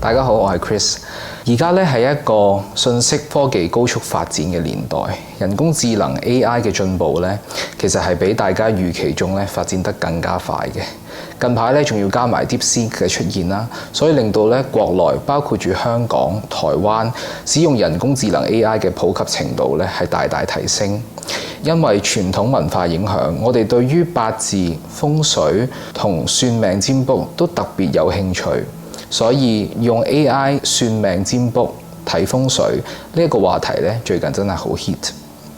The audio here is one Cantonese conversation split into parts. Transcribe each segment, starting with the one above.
大家好，我係 Chris。而家咧係一個信息科技高速發展嘅年代，人工智能 AI 嘅進步咧，其實係比大家預期中咧發展得更加快嘅。近排咧仲要加埋 DeepSeek 嘅出現啦，所以令到咧國內包括住香港、台灣使用人工智能 AI 嘅普及程度咧係大大提升。因為傳統文化影響，我哋對於八字、風水同算命占卜都特別有興趣。所以用 AI 算命占卜睇風水呢一個話題咧，最近真係好 hit。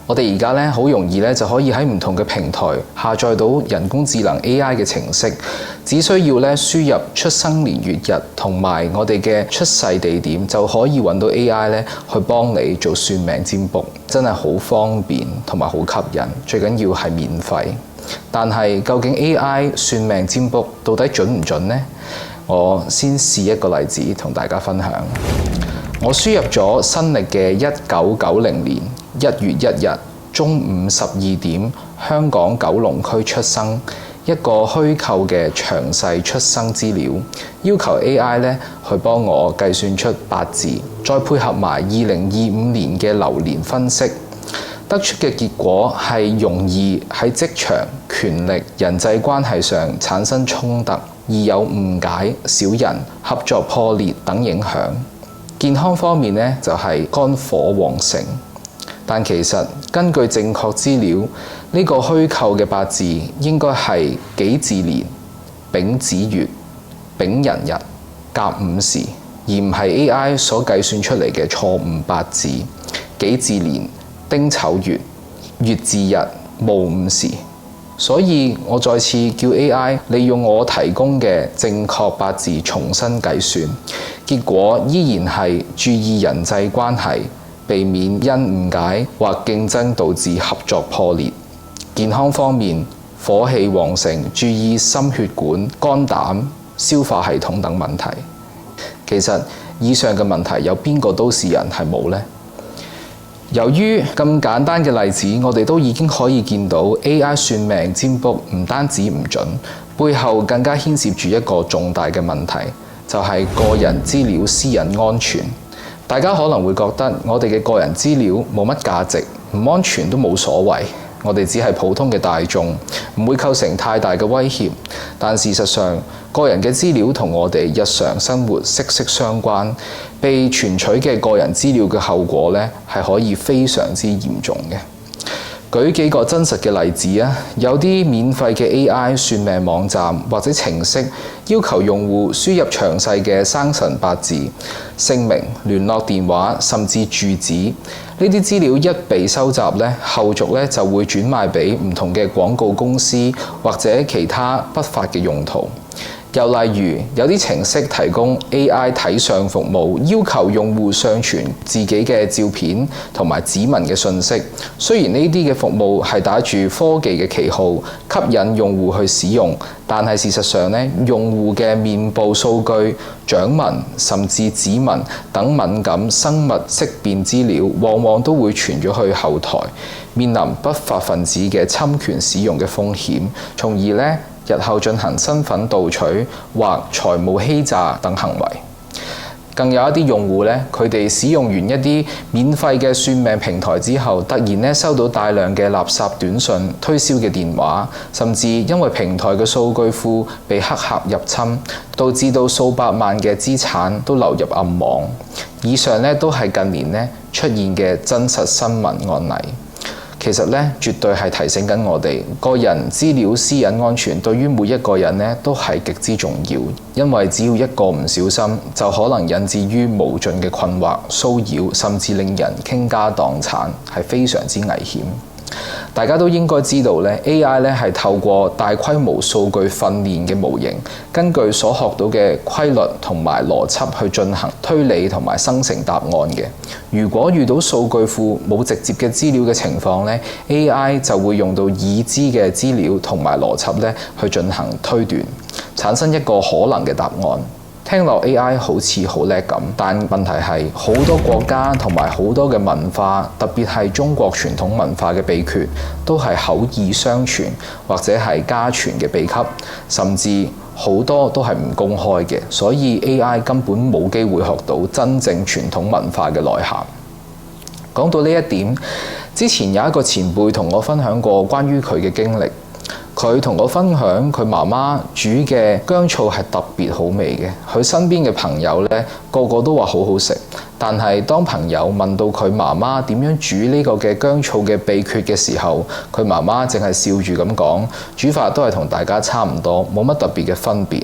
我哋而家咧好容易咧就可以喺唔同嘅平台下載到人工智能 AI 嘅程式，只需要咧輸入出生年月日同埋我哋嘅出世地點，就可以揾到 AI 咧去幫你做算命占卜，真係好方便同埋好吸引。最緊要係免費。但係究竟 AI 算命占卜到底準唔準呢？我先試一個例子同大家分享。我輸入咗新曆嘅1990年1月1日中午12點，香港九龍區出生，一個虛構嘅詳細出生資料，要求 AI 咧去幫我計算出八字，再配合埋2025年嘅流年分析，得出嘅結果係容易喺職場、權力、人際關係上產生衝突，易有誤解、小人、合作破裂等影響。健康方面呢，就係肝火旺盛，但其實根據正確資料，呢個虛構嘅八字應該係己巳年、丙子月、丙寅日、甲午時，而唔係 AI 所計算出嚟嘅錯誤八字己巳年、丁丑月、月巳日、戊午時。所以我再次叫 AI 利用我提供嘅正確八字重新計算，結果依然係注意人際關係，避免因誤解或競爭導致合作破裂。健康方面，火氣旺盛，注意心血管、肝膽、消化系統等問題。其實以上嘅問題有邊個都市人係冇呢？由於咁簡單嘅例子，我哋都已經可以見到 AI 算命占卜唔單止唔準，背後更加牽涉住一個重大嘅問題，就係個人資料私隱安全。大家可能會覺得我哋嘅個人資料冇乜價值，唔安全都冇所謂，我哋只係普通嘅大眾，唔會構成太大嘅威脅。但事實上，個人嘅資料同我哋日常生活息息相關，被存取嘅個人資料嘅後果咧，係可以非常之嚴重嘅。舉幾個真實嘅例子啊，有啲免費嘅 AI 算命網站或者程式，要求用戶輸入詳細嘅生辰八字、姓名、聯絡電話，甚至住址。呢啲資料一被收集咧，後續咧就會轉賣俾唔同嘅廣告公司或者其他不法嘅用途。又例如，有啲程式提供 AI 睇相服務，要求用戶上傳自己嘅照片同埋指紋嘅信息。雖然呢啲嘅服務係打住科技嘅旗號，吸引用戶去使用，但係事實上咧，用戶嘅面部數據、掌紋甚至指紋等敏感生物識別資料，往往都會傳咗去後台，面臨不法分子嘅侵權使用嘅風險，從而咧日後進行身份盜取或財務欺詐等行為。更有一啲用戶咧，佢哋使用完一啲免費嘅算命平台之後，突然咧收到大量嘅垃圾短信、推銷嘅電話，甚至因為平台嘅數據庫被黑客入侵，導致到數百萬嘅資產都流入暗網。以上咧都係近年咧出現嘅真實新聞案例。其實咧，絕對係提醒緊我哋，個人資料私隱安全對於每一個人咧都係極之重要，因為只要一個唔小心，就可能引致於無盡嘅困惑、騷擾，甚至令人傾家蕩產，係非常之危險。大家都應該知道咧 ，AI 咧係透過大規模數據訓練嘅模型，根據所學到嘅規律同埋邏輯去進行推理同埋生成答案嘅。如果遇到數據庫冇直接嘅資料嘅情況咧 ，AI 就會用到已知嘅資料同埋邏輯咧去進行推斷，產生一個可能嘅答案。聽落 AI 好似好叻咁，但問題係好多國家同埋好多嘅文化，特別係中國傳統文化嘅秘訣，都係口耳相傳或者係家傳嘅秘笈，甚至好多都係唔公開嘅，所以 AI 根本冇機會學到真正傳統文化嘅內涵。講到呢一點，之前有一個前輩同我分享過關於佢嘅經歷。佢同我分享佢媽媽煮嘅薑醋係特別好味嘅，佢身邊嘅朋友呢，個個都話好好食。但係當朋友問到佢媽媽點樣煮呢個嘅薑醋嘅秘訣嘅時候，佢媽媽淨係笑住咁講，煮法都係同大家差唔多，冇乜特別嘅分別。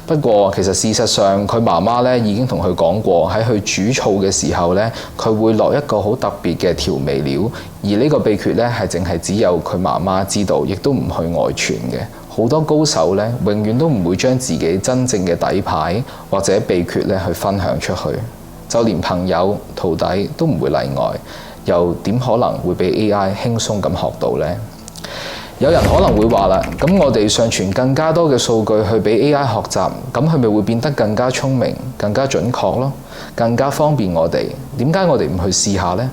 不過其實事實上，佢媽媽呢已經同佢講過，喺佢煮醋嘅時候呢，佢會落一個好特別嘅調味料，而呢個秘訣呢係淨係只有佢媽媽知道，亦都唔去外傳嘅。好多高手呢，永遠都唔會將自己真正嘅底牌或者秘訣呢去分享出去。就連朋友、徒弟都唔會例外，又點可能會被 AI 輕鬆咁學到呢？有人可能會話啦，咁我哋上傳更加多嘅數據去俾 AI 學習，咁佢咪會變得更加聰明、更加準確咯，更加方便我哋？點解我哋唔去試下呢？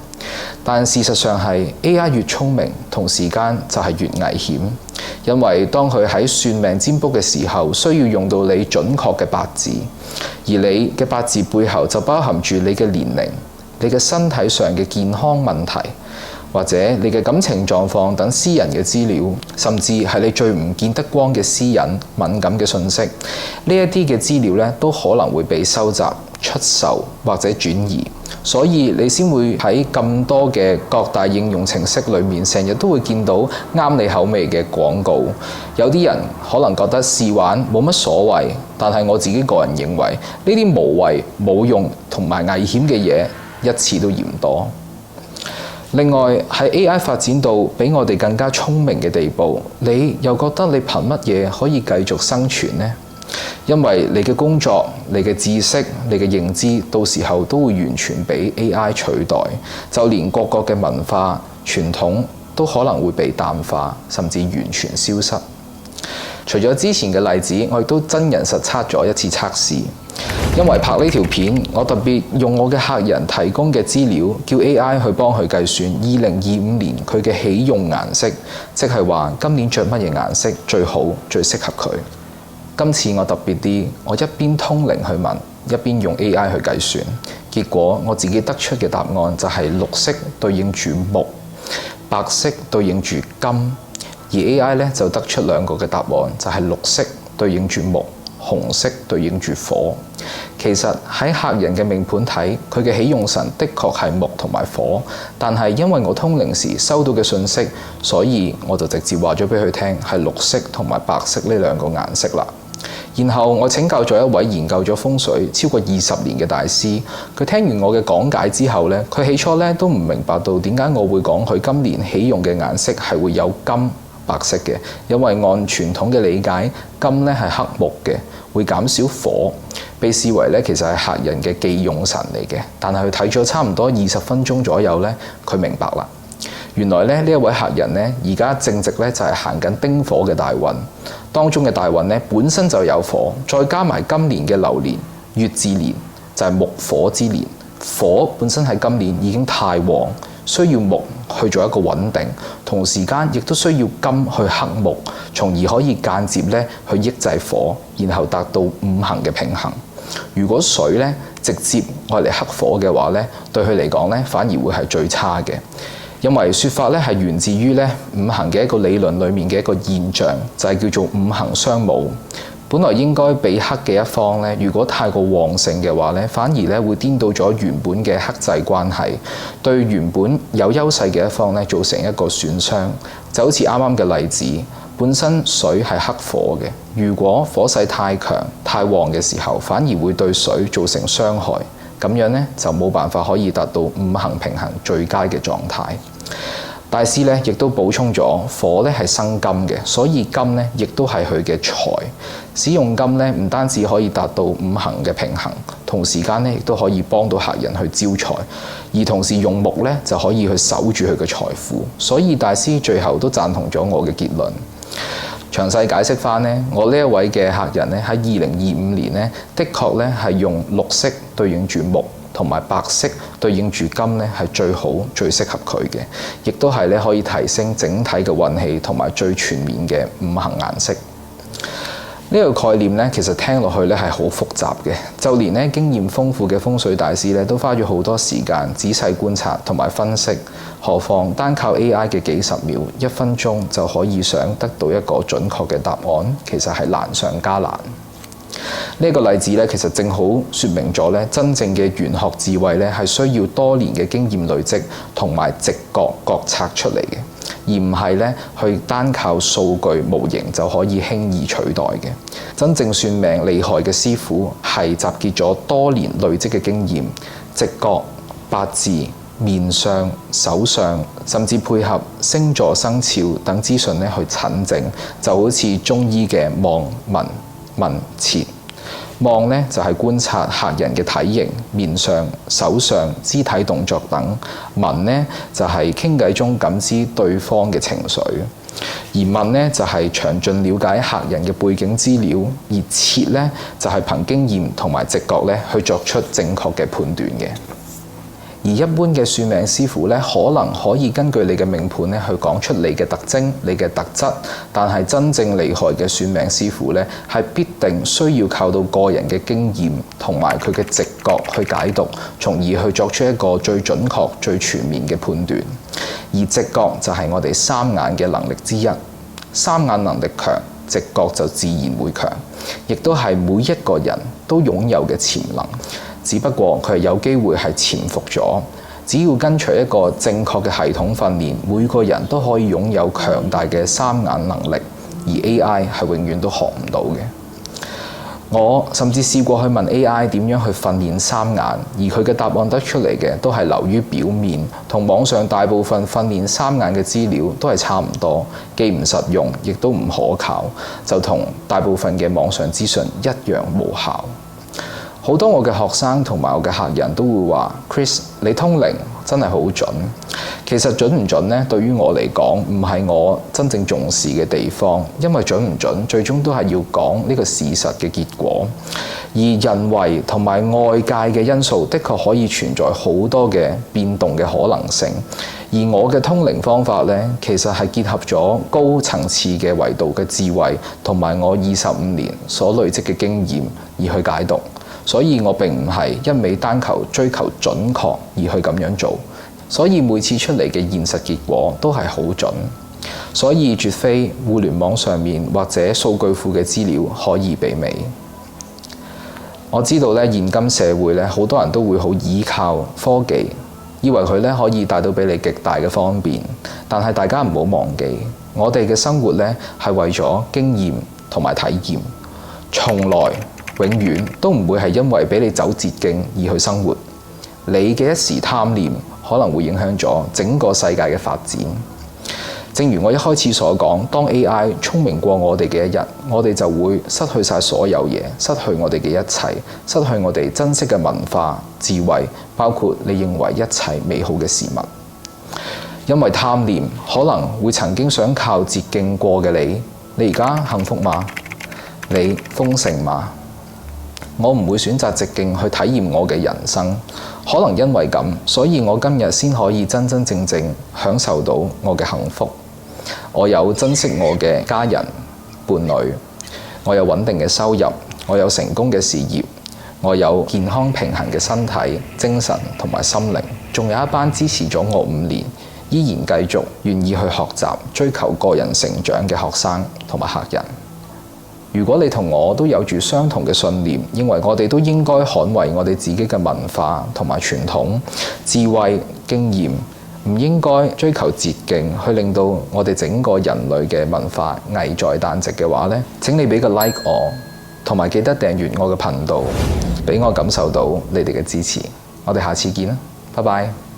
但事實上係 AI 越聰明，同時間就係越危險，因為當佢喺算命占卜嘅時候，需要用到你準確嘅八字，而你嘅八字背後就包含住你嘅年齡、你嘅身體上嘅健康問題，或者你嘅感情狀況等私人嘅資料，甚至係你最唔見得光嘅私隱、敏感嘅信息，呢一啲嘅資料咧，都可能會被收集、出售或者轉移。所以你先會喺咁多嘅各大應用程式裏面，成日都會見到啱你口味嘅廣告。有啲人可能覺得試玩冇乜所謂，但係我自己個人認為，呢啲無謂、冇用同埋危險嘅嘢，一次都嫌多。另外喺 AI 發展到比我哋更加聰明嘅地步，你又覺得你憑乜嘢可以繼續生存呢？因為你嘅工作、你嘅知識、你嘅認知，到時候都會完全被 AI 取代，就連各國嘅文化傳統都可能會被淡化，甚至完全消失。除咗之前嘅例子，我亦都真人實測咗一次測試。因為拍呢條片，我特別用我嘅客人提供嘅資料，叫 AI 去幫佢計算2025年佢嘅喜用顏色，即係話今年着乜嘢顏色最好、最適合佢。今次我特別啲，我一邊通靈去問，一邊用 AI 去計算，結果我自己得出嘅答案就係綠色對應住木，白色對應住金，而 AI 咧就得出兩個嘅答案，就係綠色對應住木，紅色對應住火。其實喺客人嘅命盤睇，佢嘅喜用神的確係木同埋火，但係因為我通靈時收到嘅信息，所以我就直接話咗俾佢聽係綠色同埋白色呢兩個顏色啦。然後我請教咗一位研究咗風水超過20年嘅大師，佢聽完我嘅講解之後呢，佢起初呢都唔明白到點解我會講佢今年喜用嘅顏色係會有金白色嘅，因為按傳統嘅理解，金呢係黑木嘅，會減少火，被視為呢其實係客人嘅忌用神嚟嘅。但係佢睇咗差唔多20分鐘左右呢，佢明白啦。原來呢一位客人呢，而家正值呢就係行緊丁火嘅大運，當中嘅大運呢本身就有火，再加埋今年嘅流年乙巳年就係木火之年，火本身喺今年已經太旺，需要木去做一個穩定，同時間亦都需要金去克木，從而可以間接呢去抑制火，然後達到五行嘅平衡。如果水呢直接愛嚟克火嘅話呢，對佢嚟講呢反而會係最差嘅。因為說法咧係源自於咧五行嘅一個理論裡面嘅一個現象，就係叫做五行相侮。本來應該被克嘅一方咧，如果太過旺盛嘅話咧，反而咧會顛倒咗原本嘅克制關係，對原本有優勢嘅一方咧造成一個損傷。就好似啱啱嘅例子，本身水係克火嘅，如果火勢太強太旺嘅時候，反而會對水造成傷害。咁樣咧就冇辦法可以達到五行平衡最佳嘅狀態。大師咧亦都補充咗，火咧係生金嘅，所以金咧亦都係佢嘅財。使用金咧唔單止可以達到五行嘅平衡，同時間咧亦都可以幫到客人去招財，而同時用木咧就可以去守住佢嘅財富。所以大師最後都贊同咗我嘅結論。詳細解釋翻呢，我呢一位嘅客人咧喺2025年咧，的確咧係用綠色對應住木，同埋白色對應住金咧係最好最適合佢嘅，亦都係咧可以提升整體嘅運氣同埋最全面嘅五行顏色。呢個概念咧，其實聽落去咧係好複雜嘅，就連咧經驗豐富嘅風水大師咧，都花咗好多時間仔細觀察同埋分析。何況單靠 AI 嘅幾十秒、1分鐘就可以想得到一個準確嘅答案，其實係難上加難。呢個例子咧，其實正好説明咗咧，真正嘅玄學智慧咧，係需要多年嘅經驗累積同埋直覺覺察出嚟嘅，而唔係咧去單靠數據模型就可以輕易取代嘅。真正算命厲害嘅師傅係集結咗多年累積嘅經驗、直覺、八字、面相、手相，甚至配合星座生肖等資訊咧去診症，就好似中醫嘅望、聞、問、切。望咧就係觀察客人嘅體型、面相、手相、肢體動作等；聞咧就係傾偈中感知對方嘅情緒；而問咧就係詳盡了解客人嘅背景資料；而切咧就係憑經驗同埋直覺咧去作出正確嘅判斷嘅。而一般嘅算命師傅咧，可能可以根據你嘅命盤咧去講出你嘅特徵、你嘅特質，但係真正厲害嘅算命師傅咧，係必定需要靠到個人嘅經驗同埋佢嘅直覺去解讀，從而去作出一個最準確、最全面嘅判斷。而直覺就係我哋三眼嘅能力之一，三眼能力強，直覺就自然會強，亦都係每一個人都擁有嘅潛能。只不過佢係有機會係潛伏咗，只要跟隨一個正確嘅系統訓練，每個人都可以擁有強大嘅三眼能力，而 AI 係永遠都學唔到嘅。我甚至試過去問 AI 點樣去訓練三眼，而佢嘅答案得出嚟嘅都係流於表面，同網上大部分訓練三眼嘅資料都係差唔多，既唔實用，亦都唔可靠，就同大部分嘅網上資訊一樣無效。好多我嘅學生同埋我嘅客人都會話 Chris， 你通靈真係好準。其實準唔準呢？對於我嚟講，唔係我真正重視嘅地方，因為準唔準，最終都係要講呢個事實嘅結果。而人為同埋外界嘅因素，的確可以存在好多嘅變動嘅可能性。而我嘅通靈方法呢，其實係結合咗高層次嘅維度嘅智慧，同埋我25年所累積嘅經驗而去解讀。所以我並唔係一味單求追求準確而去咁樣做，所以每次出嚟嘅現實結果都係好準，所以絕非互聯網上面或者數據庫嘅資料可以媲美。我知道咧，現今社會咧，好多人都會好依靠科技，以為佢咧可以帶到俾你極大嘅方便，但係大家唔好忘記，我哋嘅生活咧係為咗經驗同埋體驗，從來永遠都唔會係因為俾你走捷徑而去生活。你嘅一時貪念可能會影響咗整個世界嘅發展。正如我一開始所講，當 AI 聰明過我哋嘅一日，我哋就會失去晒所有嘢，失去我哋嘅一切，失去我哋珍惜嘅文化、智慧，包括你認為一切美好嘅事物。因為貪念，可能會曾經想靠捷徑過嘅你而家幸福嗎？你豐盛嗎？我唔會選擇直徑去體驗我嘅人生，可能因為咁，所以我今日先可以真真正正享受到我嘅幸福。我有珍惜我嘅家人、伴侶，我有穩定嘅收入，我有成功嘅事業，我有健康平衡嘅身體、精神同埋心靈，仲有一班支持咗我5年，依然繼續願意去學習、追求個人成長嘅學生同埋客人。如果你同我都有住相同嘅信念，認為我哋都應該捍衛我哋自己嘅文化同埋傳統、智慧、經驗，唔應該追求捷徑去令到我哋整個人類嘅文化危在旦夕嘅話呢，請你俾個 like 我，同埋記得訂閱我嘅頻道，俾我感受到你哋嘅支持。我哋下次見啦，拜拜。